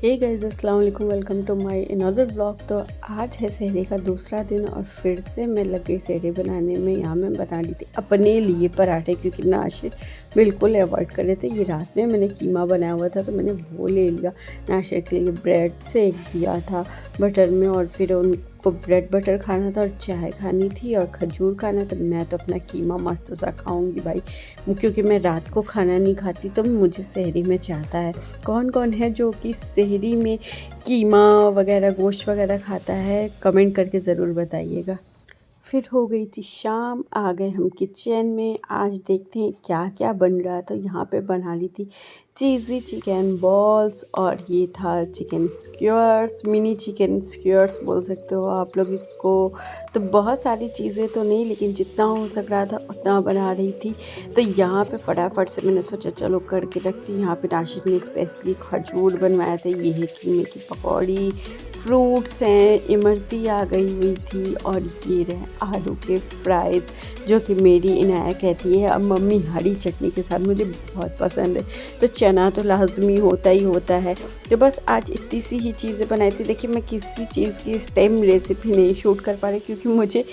हे guys, अस्सलाम वालेकुम। Welcome to my another blog. तो आज है सहरी का दूसरा दिन और फिर से मैं लग गई सहरी बनाने में। यहाँ मैं बना ली थी अपने लिए पराठे, क्योंकि नाश्ते बिल्कुल अवॉइड कर रहे थे। ये रात में मैंने कीमा बनाया हुआ था तो मैंने वो ले लिया नाश्ते के लिए। ब्रेड सेक दिया था बटर में और फिर उनको ब्रेड बटर खाना था और चाय खानी थी और खजूर खाना था। मैं तो अपना कीमा मस्त सा खाऊंगी भाई, क्योंकि मैं रात को खाना नहीं खाती तो मुझे सहरी में चाहता है। कौन कौन है जो कि सहरी में कीमा वगैरह गोश्त वगैरह खाता है, कमेंट करके ज़रूर बताइएगा। फिर हो गई थी शाम, आ गए हम किचन में। आज देखते हैं क्या क्या बन रहा है। तो यहाँ पे बना ली थी चीज़ी चिकन बॉल्स और ये था chicken skewers, mini chicken skewers बोल सकते हो आप लोग इसको। तो बहुत सारी चीज़ें तो नहीं, लेकिन जितना हो सक रहा था उतना बना रही थी। तो यहाँ पे फटाफट से मैंने सोचा चलो करके रखती। यहाँ पे नाशिक में स्पेशली खजूर बनवाए थे। ये है कीमे की पकौड़ी, फ्रूट्स हैं, इमरती आ गई हुई थी और ये रहे आलू के फ्राइज़, जो कि मेरी इनाया कहती है अब मम्मी हरी चटनी के साथ, मुझे बहुत पसंद है। तो चना तो लाजमी होता ही होता है। तो बस आज इतनी सी ही चीज़ें बनाई थी। देखिए मैं किसी चीज़ की इस टाइम रेसिपी नहीं शूट कर पा रही, क्योंकि मुझे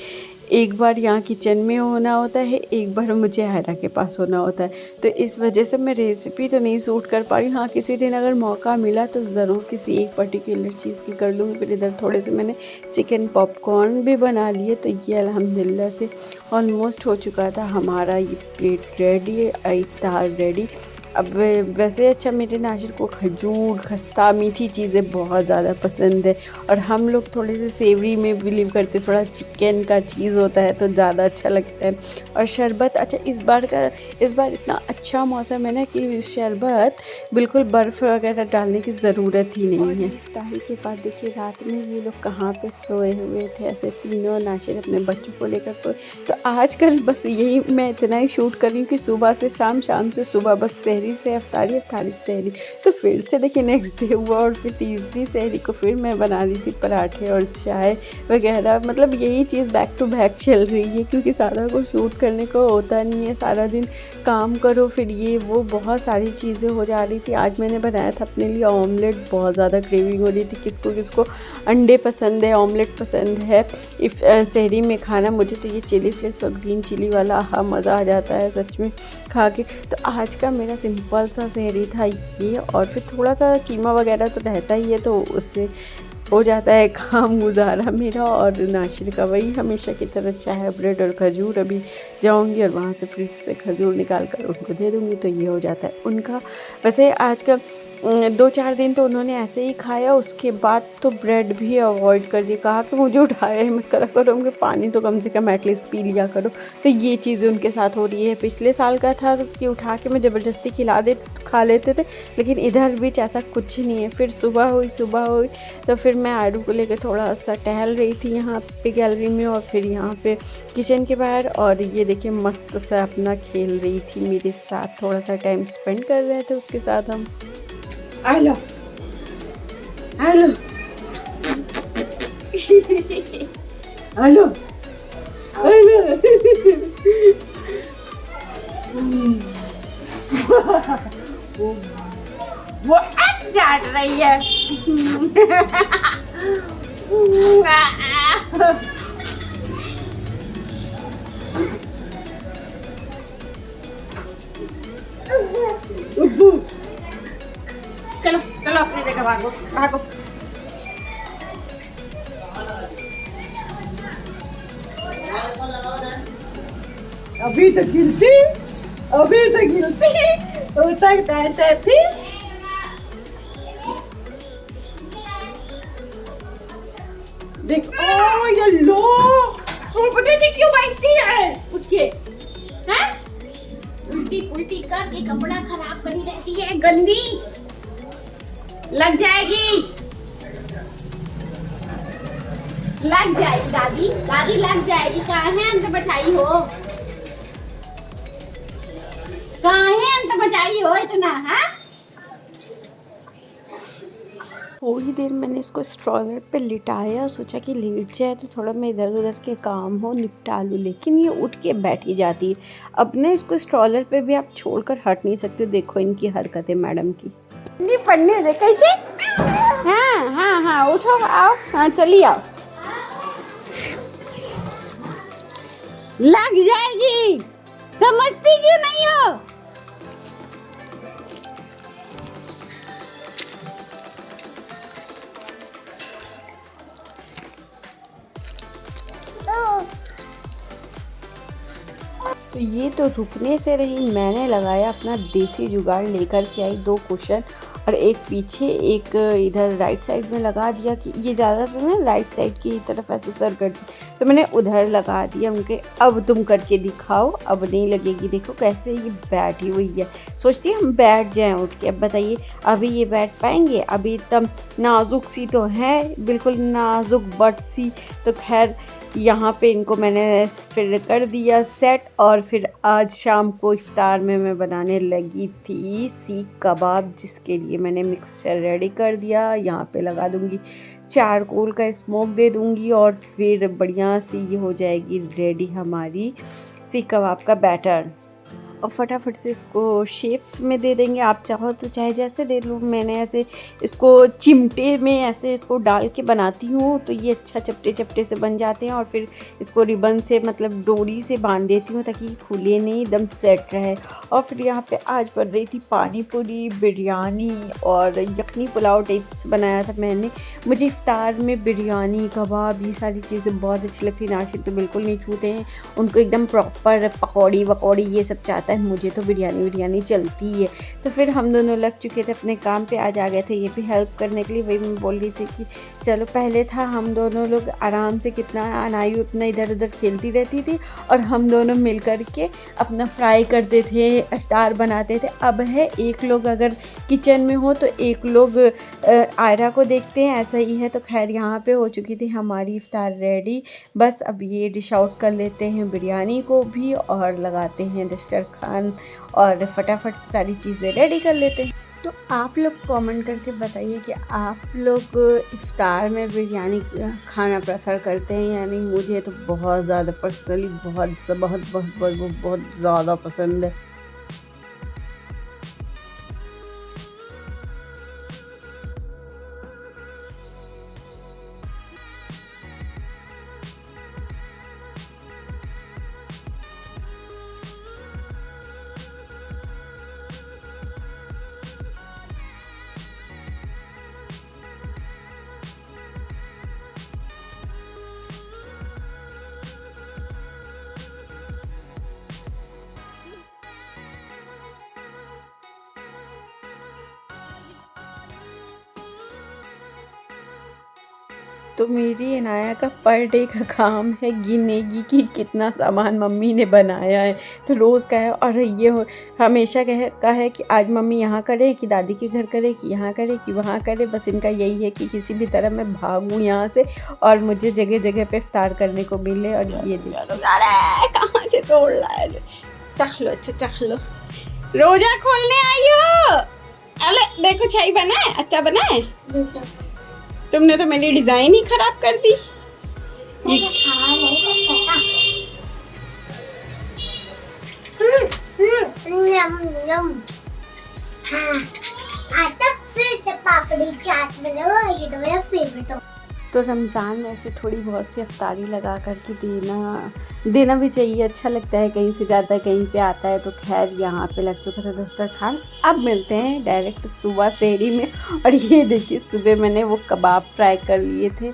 एक बार यहाँ किचन में होना होता है, एक बार मुझे आयरा के पास होना होता है। तो इस वजह से मैं रेसिपी तो नहीं शूट कर पा रही। हाँ, किसी दिन अगर मौका मिला तो ज़रूर किसी एक पर्टिकुलर चीज़ की कर लूँगी। फिर इधर थोड़े से मैंने चिकन पॉपकॉर्न भी बना लिए। तो ये अल्हम्दुलिल्लाह से ऑलमोस्ट हो चुका था हमारा ये प्लेट रेडी, इफ्तार रेडी। अब वैसे अच्छा मेरे नाशिर को खजूर, खस्ता, मीठी चीज़ें बहुत ज़्यादा पसंद है और हम लोग थोड़े से सेवरी में बिलीव करते हैं। थोड़ा चिकन का चीज़ होता है तो ज़्यादा अच्छा लगता है। और शरबत, अच्छा इस बार इतना अच्छा मौसम है ना कि शरबत बिल्कुल बर्फ़ वगैरह डालने की ज़रूरत ही नहीं है। इफ्तारी के बाद देखिए रात में ये लोग कहाँ पे सोए हुए थे, ऐसे तीनों नाशिर अपने बच्चों को लेकर सोए। तो आजकल बस यही मैं इतना ही शूट कर रही हूँ कि सुबह से शाम, शाम से सुबह, बस सहरी से अफ्तारी, अफ्तारी से सहरी। तो फिर से देखिए नेक्स्ट डे हुआ और फिर तीसरी सहरी को फिर मैं बना रही थी पराठे और चाय वगैरह। मतलब यही चीज़ बैक टू बैक चल रही है, क्योंकि सारा को शूट करने को होता नहीं है। सारा दिन काम करो, फिर ये वो बहुत सारी चीज़ें हो जा रही थी। आज मैंने बनाया था अपने लिए ऑमलेट। बहुत ज़्यादा क्रेविंग हो रही थी, किसको किसको अंडे पसंद है, ऑमलेट पसंद है सहरी में खाना। मुझे तो ये चिली फ्लेक्स और ग्रीन चिली वाला हाँ मज़ा आ जाता है सच में खा के। तो आज का मेरा सिंपल सा सहरी था ये, और फिर थोड़ा सा कीमा वगैरह तो रहता ही है, तो उससे हो जाता है काम गुजारा मेरा। और नाशिर का वही हमेशा की तरह चाय, ब्रेड और खजूर। अभी जाऊंगी और वहाँ से फ्रिज से खजूर निकाल कर उनको दे दूँगी, तो ये हो जाता है उनका। वैसे आज का 2-4 दिन तो उन्होंने ऐसे ही खाया, उसके बाद तो ब्रेड भी अवॉइड कर दिया। कहा कि मुझे उठाया ही मत करा करो, उनके पानी तो कम से कम एटलीस्ट पी लिया करो। तो ये चीज़ उनके साथ हो रही है। पिछले साल का था कि उठा के मैं ज़बरदस्ती खिला देते तो खा लेते थे, लेकिन इधर बीच ऐसा कुछ नहीं है। फिर सुबह हुई तो फिर मैं आरू को लेकर थोड़ा सा टहल रही थी यहाँ पे गैलरी में और फिर यहाँ पे किचन के बाहर। और ये देखिए मस्त सा अपना खेल रही थी मेरे साथ, थोड़ा सा टाइम स्पेंड कर रहे थे उसके साथ हम। हेलो हेलो हेलो हेलो वो डांट रही है। चलो चलो अपनी जगह भागो भागो। अभी तो गिरती हो सकता है फिर। देखो ये लो, तो पता नहीं क्यों बैठती है उठ के, हैं? उल्टी पुल्टी करके कपड़ा खराब करी रहती है, गंदी लग जाएगी दादी लग जाएगी। कहाँ है अंत बचाई हो इतना, हाँ? थोड़ी देर मैंने इसको स्ट्रॉलर पे लिटाया, सोचा कि लेट जाए तो थोड़ा मैं इधर उधर के काम हो निपटा लूँ, लेकिन ये उठ के बैठी जाती है। अब ना इसको स्ट्रॉलर पे भी आप छोड़कर हट नहीं सकते। देखो इनकी हरकतें मैडम की। नहीं पढ़ने दे कैसे। हाँ हाँ हाँ उठो आओ, हाँ चलिए आओ। लग जाएगी, समझती क्यों नहीं हो। तो ये तो रुकने से रही, मैंने लगाया अपना देसी जुगाड़, लेकर के आई 2 कुशन और एक पीछे एक इधर राइट साइड में लगा दिया कि ये ज़्यादातर ना राइट साइड की तरफ ऐसे सर कर दी, तो मैंने उधर लगा दिया उनके। अब तुम करके दिखाओ, अब नहीं लगेगी। देखो कैसे ये बैठी हुई है, सोचती है हम बैठ जाएं उठ के। अब बताइए अभी ये बैठ पाएंगे? अभी एकदम नाजुक सी तो है, बिल्कुल नाजुक बट सी। तो खैर यहाँ पे इनको मैंने फिर कर दिया सेट। और फिर आज शाम को इफ्तार में मैं बनाने लगी थी सीख कबाब, जिसके लिए मैंने मिक्सचर रेडी कर दिया। यहाँ पे लगा दूँगी चारकोल का स्मोक दे दूँगी और फिर बढ़िया सी ये हो जाएगी रेडी हमारी सीख कबाब का बैटर। और फटाफट से इसको शेप्स में दे देंगे। आप चाहो तो चाहे जैसे दे लो, मैंने ऐसे इसको चिमटे में ऐसे इसको डाल के बनाती हूँ तो ये अच्छा चपटे चपटे से बन जाते हैं। और फिर इसको रिबन से मतलब डोरी से बांध देती हूँ ताकि खुले नहीं, एकदम सेट रहे। और फिर यहाँ पे आज बन रही थी पानी पूरी, बिरयानी और यखनी पुलाव टाइप्स बनाया था मैंने। मुझे इफ्तार में बिरयानी, कबाब ये सारी चीज़ें बहुत अच्छी लगती हैं। नाशिद तो बिल्कुल नहीं छूते हैं, उनको एकदम प्रॉपर पकौड़ी वकौड़ी ये सब चाहता है। मुझे तो बिरयानी चलती है। तो फिर हम दोनों लग चुके थे अपने काम पे, आज आ गए थे ये भी हेल्प करने के लिए। वही मैं बोल रही थी कि चलो पहले था हम दोनों लोग आराम से, कितना अनायु अपना इधर उधर खेलती रहती थी और हम दोनों मिल कर के अपना फ्राई करते थे, इफ्तार बनाते थे। अब है एक लोग अगर किचन में हो तो एक लोग आयरा को देखते हैं, ऐसा ही है। तो खैर यहाँ पे हो चुकी थी हमारी इफ्तार रेडी। बस अब ये डिश आउट कर लेते हैं बिरयानी को भी और लगाते हैं दस्तरखान और फटाफट से सारी चीज़ें रेडी कर लेते हैं। तो आप लोग कमेंट करके बताइए कि आप लोग इफ्तार में बिरयानी खाना प्रेफर करते हैं या नहीं। मुझे तो बहुत ज़्यादा पर्सनली बहुत ज़्यादा पसंद है। तो मेरी अनाया का पर डे का काम है गिनेगी कि कितना सामान मम्मी ने बनाया है। तो रोज़ का है और ये हमेशा का है कि आज मम्मी यहाँ करे कि दादी के घर करे कि यहाँ करे कि वहाँ करे। बस इनका यही है कि किसी भी तरह मैं भागूँ यहाँ से और मुझे जगह जगह पे इफ्तार करने को मिले। और ये देखो अरे कहाँ से तोड़ रहा है, चख लो, अच्छा चख लो। रोज़ा खोलने आई हो? अरे देखो चाय बना है, अच्छा बना है। तुमने तो मेरी डिज़ाइन ही खराब कर दी। पापड़ी चाट बनाओ, ये तो मेरा फेवरेट है। तो रमज़ान में ऐसे थोड़ी बहुत सी अफ्तारी लगा करके देना भी चाहिए, अच्छा लगता है। कहीं से जाता है कहीं पे आता है। तो खैर यहाँ पे लग चुका था दस्तरखान। अब मिलते हैं डायरेक्ट सुबह सहरी में। और ये देखिए सुबह मैंने वो कबाब फ्राई कर लिए थे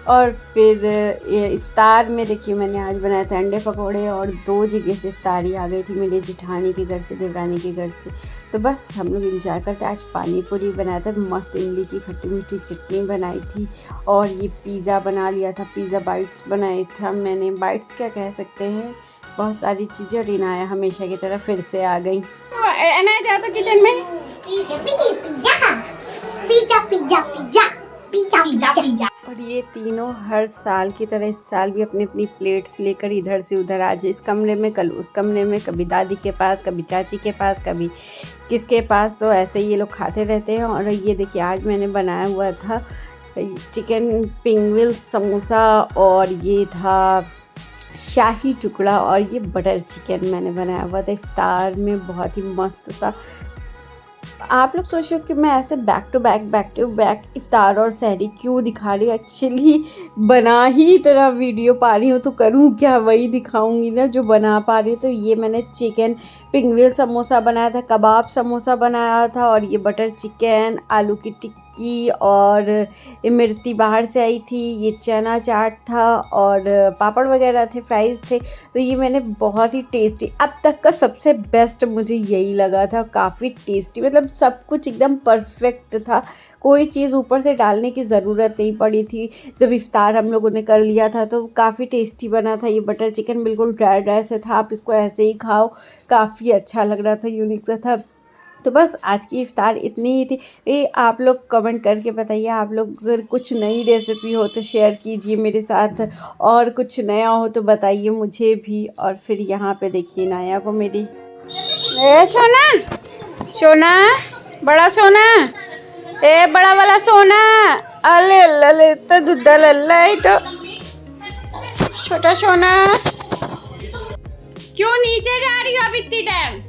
और फिर इफ्तार में देखिए मैंने आज बनाए थे अंडे पकोड़े। और 2 जगह से इफ्तारी आ गई थी, मेरी जेठानी के घर से, देवरानी के घर से। तो बस हम लोग इंजॉय करते। आज पानी पूरी बनाया था, मस्त इमली की खट्टी मीठी चटनी बनाई थी और ये पिज़्ज़ा बना लिया था। पिज़्ज़ा बाइट्स बनाए था मैंने, बाइट्स क्या कह सकते हैं, बहुत सारी चीज़ें। और इनाया हमेशा की तरह फिर से आ गई। इनाया जाओ तो किचन में। पिज़्ज़ा। और ये तीनों हर साल की तरह इस साल भी अपनी अपनी प्लेट्स लेकर इधर से उधर, आज इस कमरे में कल उस कमरे में, कभी दादी के पास, कभी चाची के पास, कभी किसके पास। तो ऐसे ही ये लोग खाते रहते हैं। और ये देखिए आज मैंने बनाया हुआ था चिकन पिंगविल समोसा और ये था शाही टुकड़ा और ये बटर चिकन मैंने बनाया हुआ था इफ्तार में। बहुत ही मस्त सा आप लोग सोचो कि मैं ऐसे बैक टू बैक इफ्तार और सहरी क्यों दिखा रही हूँ। एक्चुअली बना ही इतना वीडियो पा रही हूँ तो करूँ क्या, वही दिखाऊंगी ना जो बना पा रही हूँ। तो ये मैंने चिकन पिंगवेल समोसा बनाया था, कबाब समोसा बनाया था, और ये बटर चिकन, आलू की टिक्की, और इमरती बाहर से आई थी, ये चना चाट था, और पापड़ वगैरह थे, फ्राइज़ थे। तो ये मैंने बहुत ही टेस्टी, अब तक का सबसे बेस्ट मुझे यही लगा था। काफ़ी टेस्टी, मतलब सब कुछ एकदम परफेक्ट था, कोई चीज़ ऊपर से डालने की ज़रूरत नहीं पड़ी थी। जब इफ्तार हम लोगों ने कर लिया था तो काफ़ी टेस्टी बना था। ये बटर चिकन बिल्कुल ड्राई ड्राई से था, आप इसको ऐसे ही खाओ, काफ़ी अच्छा लग रहा था, यूनिक सा था। तो बस आज की इफ्तार इतनी ही थी। ये आप लोग कमेंट करके बताइए, आप लोग अगर कुछ नई रेसिपी हो तो शेयर कीजिए मेरे साथ, और कुछ नया हो तो बताइए मुझे भी। और फिर यहाँ पे देखिए नाया को मेरी, ए सोना, सोना, बड़ा सोना, ए बड़ा वाला सोना, अले अले तो दूधा लल्ला है तो छोटा सोना, क्यों नीचे जा रही हो अब इतनी टाइम?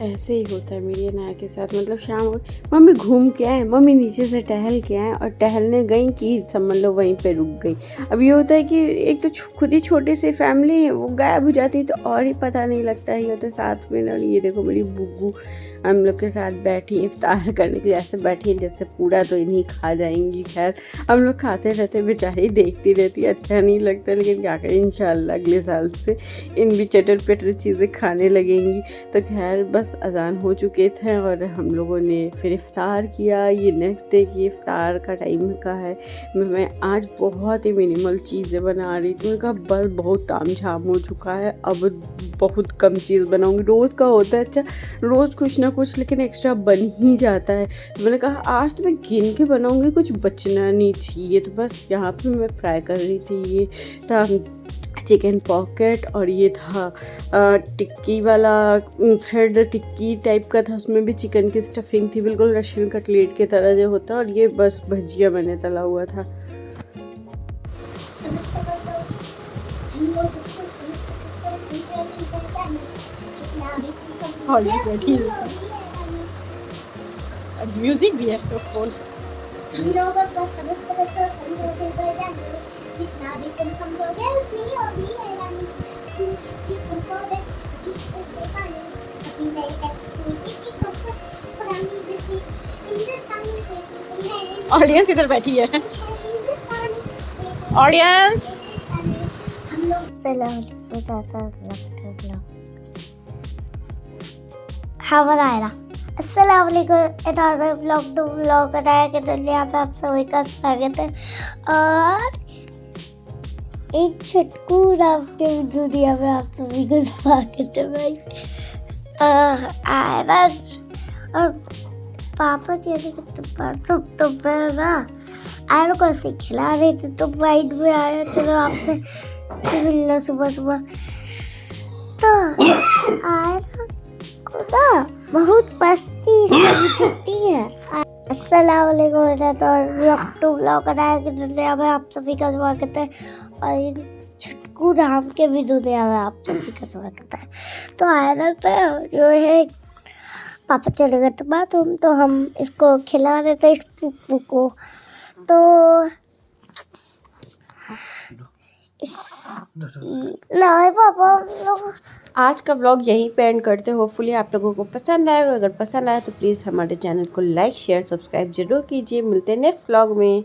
ऐसे ही होता है मेरी नाया के साथ, मतलब शाम हो, मम्मी घूम के आए, मम्मी नीचे से टहल के आए, और टहलने गई कि समझ लो वहीं पे रुक गई। अब ये होता है कि एक तो खुद ही छोटी सी फैमिली है, वो गायब हो जाती है तो और ही पता नहीं लगता है। ये होता है साथ में। और ये देखो मेरी बुग्गू हम लोग के साथ बैठी इफ्तार करने के लिए, ऐसे बैठी जैसे पूरा तो इन्हीं खा जाएंगी। खैर हम लोग खाते रहते, बेचारी देखती रहती, अच्छा नहीं लगता, लेकिन क्या करें, इंशाल्लाह अगले साल से इन भी चटर पटर चीज़ें खाने लगेंगी। तो खैर बस अजान हो चुके थे और हम लोगों ने फिर इफ्तार किया। ये नेक्स्ट डे की इफ्तार का टाइम का है। मैं आज बहुत ही मिनिमल चीज़ें बना रही थी। मैंने कहा बस बहुत ताम झाम हो चुका है, अब बहुत कम चीज़ बनाऊंगी। रोज़ का होता है अच्छा, रोज़ कुछ ना कुछ लेकिन एक्स्ट्रा बन ही जाता है। तो मैंने कहा आज तो मैं गिन के बनाऊंगी, कुछ बचना नहीं चाहिए। तो बस यहाँ पे मैं फ्राई कर रही थी। ये था चिकन पॉकेट, और ये था टिक्की वाला थ्रेड टिक्की टाइप का था, उसमें भी चिकन की स्टफिंग थी, बिल्कुल रशियन कटलेट की तरह जो होता है। और ये बस भजिया मैंने तला हुआ था। म्यूजिक भी है तो फोन, हम लोगों को समझ तो समझोगे बजाने, जितना भी तुम समझोगे उतनी होगी हैरानी। कुछ भी तुमको दे बीच में से पानी, कभी नई टेक्निक की चिपक पुरानी बिल्ली हिंदुस्तानी फिल्म है। ऑडियंस इधर बैठी है, ऑडियंस। हम लोग सलाम बताता ब्लॉग हाँ बनाएगा। अस्सलाम वालेकुम, इधर ब्लॉग टू ब्लॉग बनाया के चलिए यहाँ पे आप सभी का स्वागत है। और एक छटकू राम के दुनिया में आप सभी का स्वागत है भाई। आयरन और पापा चेहरे तो मैं ना आयरन को ऐसे खिला रहे थे तो माइंड में आया चलो आपसे मिलना सुबह सुबह। तो आयरन को ना बहुत मस्ती से छुट्टी है। अस्सलाम वालेकुम, तो ब्लॉग टू ब्लॉग बनाया के दुनिया में आप सभी का स्वागत है। और छुटकू राम के भी दुनिया में आप सभी का स्वागत है। तो आयरन पे जो है पापा चले गए थे बाथरूम, तो हम इसको खिला रहे थे इस पुप्पू को। तो नहीं पापा लोग आज का ब्लॉग यहीं पे एंड करते हैं। होपफुली आप लोगों को पसंद आएगा। अगर पसंद आया तो प्लीज़ हमारे चैनल को लाइक शेयर सब्सक्राइब जरूर कीजिए। मिलते हैं नेक्स्ट ब्लॉग में।